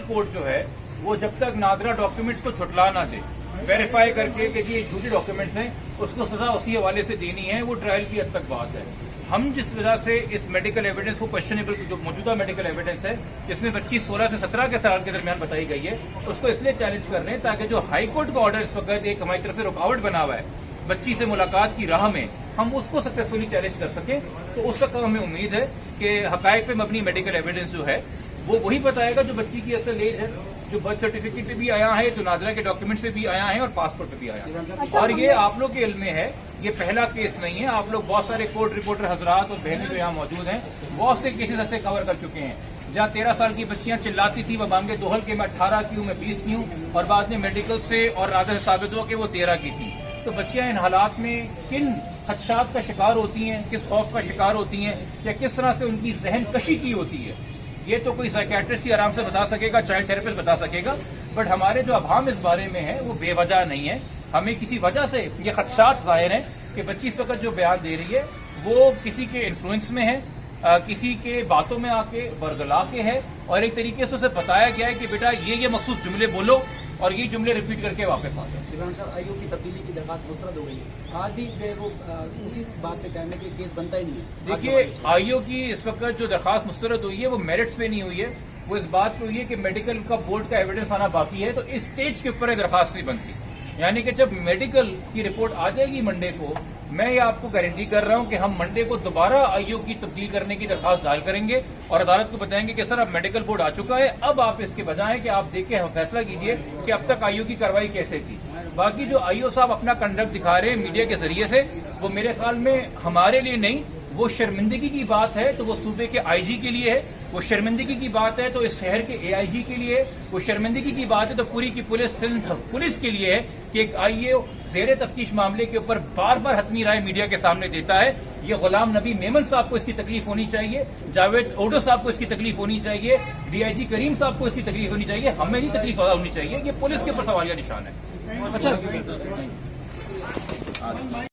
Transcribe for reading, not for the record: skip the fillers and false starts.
Court जो है वो जब तक नादरा डॉक्यूमेंट्स को छुटला ना दे, वेरीफाई करके कि ये झूठे डॉक्यूमेंट्स हैं, उसको सजा उसी हवाले से देनी है, वो ट्रायल की हद तक बात है। हम जिस वजह से इस मेडिकल एविडेंस को क्वेश्चनेबल, जो मौजूदा मेडिकल एविडेंस है जिसमें बच्ची 16 से 17 के साल के दरमियान बताई गई है, उसको इसलिए चैलेंज कर रहे हैं ताकि जो हाई कोर्ट का ऑर्डर इस वक्त एक हमारी तरफ से रुकावट बना हुआ है बच्ची से मुलाकात की राह में, हम उसको सक्सेसफुली चैलेंज कर सकें। तो उस तक हमें उम्मीद है कि हकायक पे मबनी मेडिकल एविडेंस जो है वो वही बताएगा जो बच्ची की असल एज है, जो बर्थ सर्टिफिकेट पे भी आया है, जो नादरा के डॉक्यूमेंट से भी आया है और पासपोर्ट पे भी आया है। और ये आप लोग के इल्म में है, ये पहला केस नहीं है। आप लोग बहुत सारे कोर्ट रिपोर्टर हजरात और बहनें जो यहाँ मौजूद हैं, बहुत से केसेस ऐसे कवर कर चुके हैं जहाँ 13 साल की बच्चियां चिल्लाती थी वो मांगे दोहल के मैं 18 की हूँ, मैं 20 की हूँ, और बाद में मेडिकल से और राधा साबित हुआ कि वो 13 की थी। तो बच्चियां इन हालात में किन खदशात का शिकार होती हैं, किस खौफ का शिकार होती हैं, या किस तरह से उनकी जहन कशी की होती है, ये तो कोई साइकेट्रिस्ट ही आराम से बता सकेगा, चाइल्ड थेरेपिस्ट बता सकेगा। बट हमारे जो अभाम इस बारे में है वो बेवजह नहीं है। हमें किसी वजह से ये खदशात जाहिर हैं कि बच्ची इस वक्त जो बयान दे रही है वो किसी के इन्फ्लुएंस में है, किसी के बातों में आके बरगला के है, और एक तरीके से उसे बताया गया है कि बेटा ये मखसूस जुमले बोलो और ये जुमले रिपीट करके वापस आ जाओ। इमरान साहब, आयोग की तब्दीली की दरखास्त मुस्तरद हो गई है, आज भी जो है वो उसी बात से कहने के केस बनता ही नहीं है। देखिए, आयोग की इस वक्त जो दरखास्त मुस्तरद हुई है वो मेरिट्स पे नहीं हुई है, वो इस बात पे हुई है कि मेडिकल का बोर्ड का एविडेंस आना बाकी है, तो इस स्टेज के ऊपर दरखास्त नहीं बनती। यानी कि जब मेडिकल की रिपोर्ट आ जाएगी मंडे को, मैं ये आपको गारंटी कर रहा हूं कि हम मंडे को दोबारा आयोग की तब्दील करने की दरखास्त दाखिल करेंगे और अदालत को बताएंगे कि सर अब मेडिकल बोर्ड आ चुका है, अब आप इसके बजाय कि आप देख के फैसला कीजिए कि अब तक आयोग की कार्रवाई कैसे थी। बाकी जो आईओ साहब अपना कंडक्ट दिखा रहे हैं मीडिया के जरिए से, वो मेरे ख्याल में हमारे लिए नहीं, वो शर्मिंदगी की बात है तो वो सूबे के आईजी के लिए है, वो शर्मिंदगी की बात है तो इस शहर के एआईजी के लिए है, वो शर्मिंदगी की बात है तो पूरी की पुलिस के लिए है कि एक आईओ ज़ेर तफ्तीश मामले के ऊपर बार बार हतमी राय मीडिया के सामने देता है। ये गुलाम नबी मेमन साहब को इसकी तकलीफ होनी चाहिए, जावेद ओडो साहब को इसकी तकलीफ होनी चाहिए, डीआईजी करीम साहब को इसकी तकलीफ होनी चाहिए, हमें नहीं तकलीफ होनी चाहिए। ये पुलिस के ऊपर सवालिया निशान है।